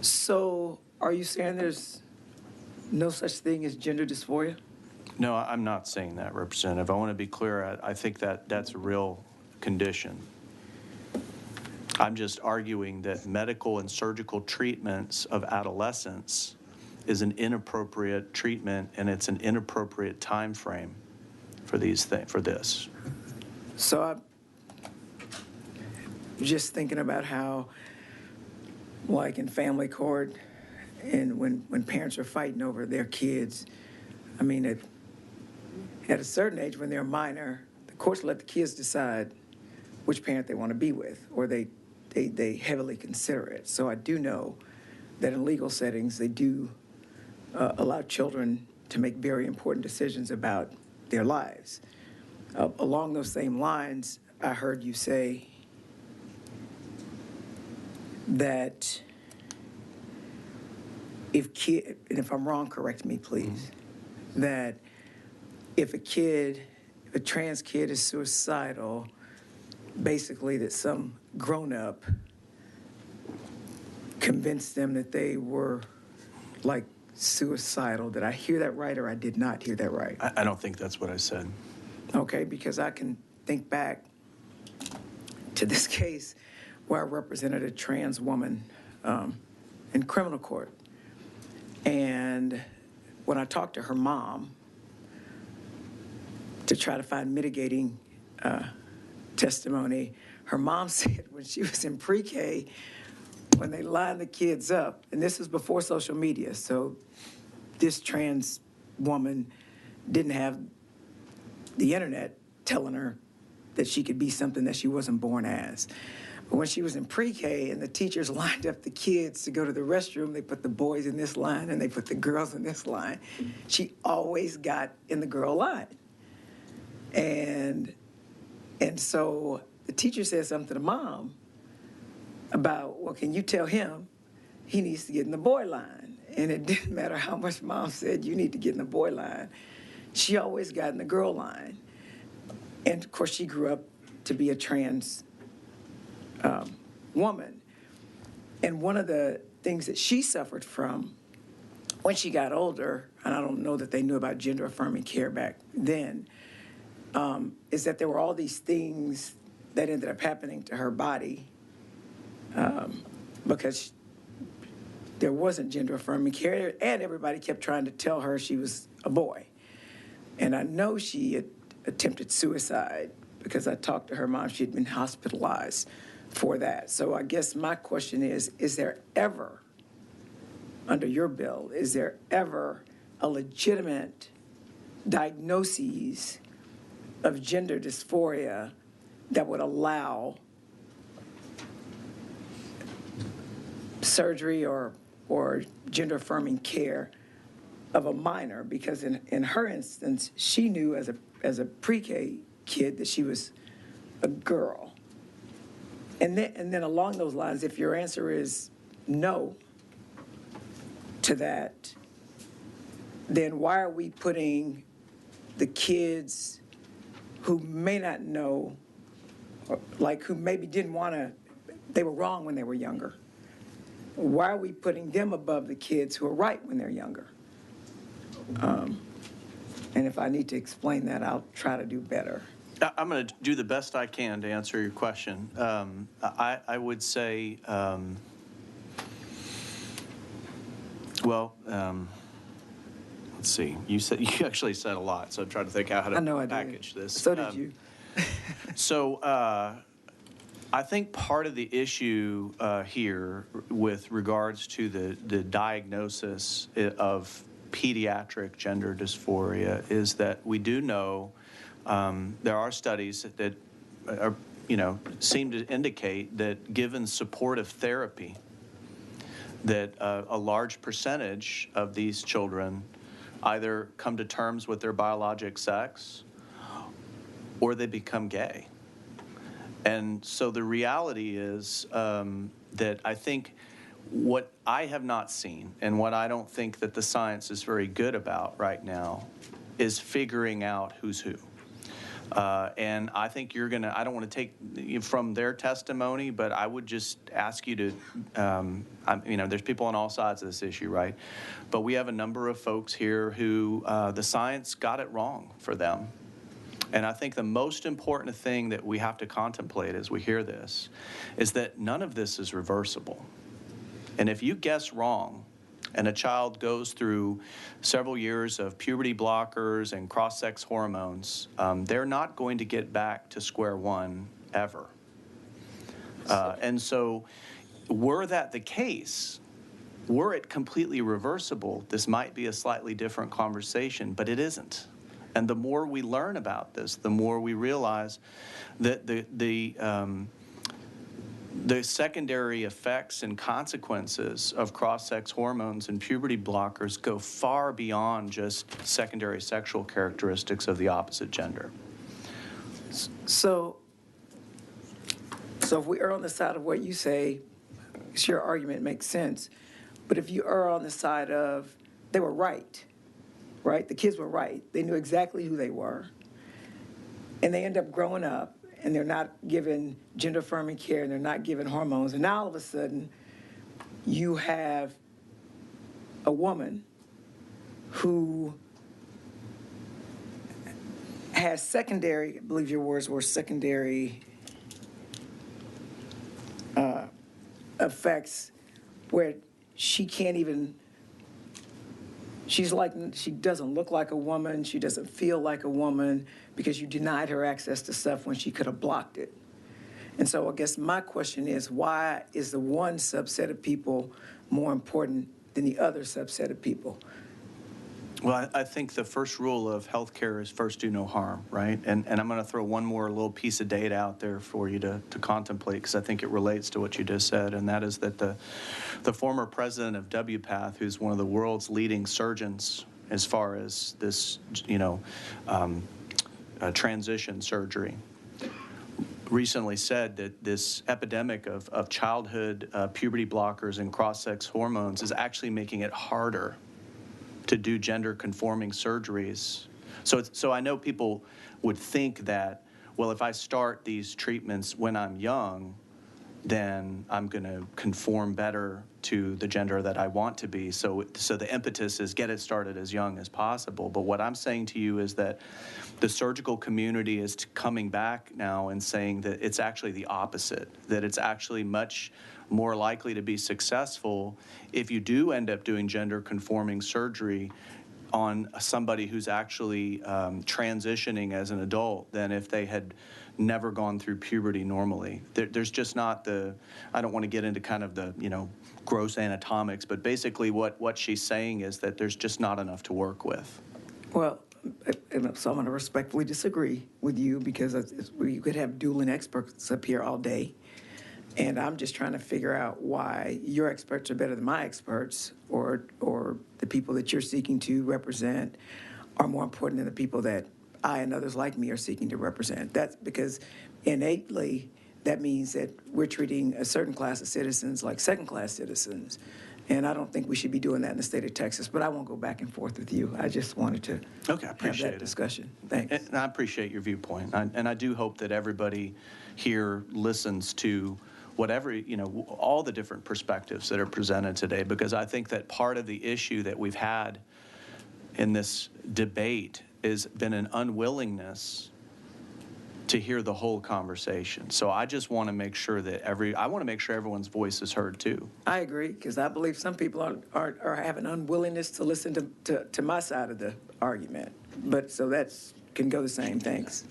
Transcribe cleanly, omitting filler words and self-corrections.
So are you saying there's no such thing as gender dysphoria? No, I'm not saying that, Representative. I want to be clear. I think that that's a real condition. I'm just arguing that medical and surgical treatments of adolescents is an inappropriate treatment, and it's an inappropriate time frame for this. So I'm just thinking about how, like in family court, and when parents are fighting over their kids, I mean, at a certain age, when they're minor, the courts let the kids decide which parent they want to be with, or they heavily consider it. So I do know that in legal settings, they do allow children to make very important decisions about their lives. Along those same lines, I heard you say that and if I'm wrong, correct me, please, that if a trans kid is suicidal, basically that some grown-up convinced them that they were, like, suicidal. Did I hear that right, or I did not hear that right? I don't think that's what I said. Okay, because I can think back to this case where I represented a trans woman in criminal court. And when I talked to her mom to try to find mitigating testimony, her mom said when she was in pre-K, when they lined the kids up, and this was before social media, so this trans woman didn't have the internet telling her that she could be something that she wasn't born as. But when she was in pre-K and the teachers lined up the kids to go to the restroom, they put the boys in this line and they put the girls in this line. She always got in the girl line. And so the teacher said something to mom about, well, can you tell him he needs to get in the boy line? And it didn't matter how much mom said you need to get in the boy line. She always got in the girl line. And of course, she grew up to be a trans woman. And one of the things that she suffered from when she got older, and I don't know that they knew about gender affirming care back then, is that there were all these things that ended up happening to her body because there wasn't gender affirming care, and everybody kept trying to tell her she was a boy. And I know she had attempted suicide because I talked to her mom. She had been hospitalized for that. So I guess my question is there ever, under your bill, is there ever a legitimate diagnosis of gender dysphoria that would allow surgery or gender affirming care of a minor? Because in her instance, she knew as a pre-K kid that she was a girl. And then along those lines, if your answer is no to that, then why are we putting the kids who may not know, or like who maybe didn't want to, they were wrong when they were younger, why are we putting them above the kids who are right when they're younger? And if I need to explain that, I'll try to do better. I'm going to do the best I can to answer your question. I would say, let's see. You actually said a lot, so I'm trying to think out how to package this. So did you. So I think part of the issue here with regards to the diagnosis of pediatric gender dysphoria is that we do know there are studies that are, seem to indicate that given supportive therapy, that a large percentage of these children either come to terms with their biologic sex or they become gay. And so the reality is that I think what I have not seen and what I don't think that the science is very good about right now is figuring out who's who. And I think I don't want to take from their testimony, but I would just ask you to, there's people on all sides of this issue, right? But we have a number of folks here who the science got it wrong for them. And I think the most important thing that we have to contemplate as we hear this is that none of this is reversible. And if you guess wrong, and a child goes through several years of puberty blockers and cross-sex hormones, they're not going to get back to square one ever. And so were that the case, were it completely reversible, this might be a slightly different conversation, but it isn't. And the more we learn about this, the more we realize that the secondary effects and consequences of cross-sex hormones and puberty blockers go far beyond just secondary sexual characteristics of the opposite gender. So if we err on the side of what you say, your argument makes sense. But if you err on the side of they were right? The kids were right. They knew exactly who they were. And they end up growing up, and they're not given gender-affirming care, and they're not given hormones. And now all of a sudden, you have a woman who has secondary, I believe your words were secondary effects where she can't even, she doesn't look like a woman, she doesn't feel like a woman because you denied her access to stuff when she could have blocked it. And so I guess my question is, why is the one subset of people more important than the other subset of people? Well, I think the first rule of healthcare is first do no harm, right? And I'm going to throw one more little piece of data out there for you to contemplate, because I think it relates to what you just said, and that is that the former president of WPATH, who's one of the world's leading surgeons as far as this, transition surgery, recently said that this epidemic of childhood puberty blockers and cross-sex hormones is actually making it harder to do gender-conforming surgeries. So I know people would think that, well, if I start these treatments when I'm young, then I'm going to conform better to the gender that I want to be. So the impetus is get it started as young as possible. But what I'm saying to you is that the surgical community is coming back now and saying that it's actually the opposite, that it's actually much more likely to be successful if you do end up doing gender-conforming surgery on somebody who's actually transitioning as an adult than if they had never gone through puberty normally. There's just not I don't want to get into kind of the, gross anatomics, but basically what she's saying is that there's just not enough to work with. Well, so I'm going to respectfully disagree with you because you could have dueling experts up here all day. And I'm just trying to figure out why your experts are better than my experts, or the people that you're seeking to represent are more important than the people that I and others like me are seeking to represent. That's because innately that means that we're treating a certain class of citizens like second-class citizens. And I don't think we should be doing that in the state of Texas. But I won't go back and forth with you. I just wanted to have that discussion. Thanks. And I appreciate your viewpoint. And I do hope that everybody here listens to whatever, all the different perspectives that are presented today, because I think that part of the issue that we've had in this debate has been an unwillingness to hear the whole conversation. So I just want to make sure that everyone's voice is heard too. I agree, because I believe some people are have an unwillingness to listen to my side of the argument. But so can go the same. Thanks.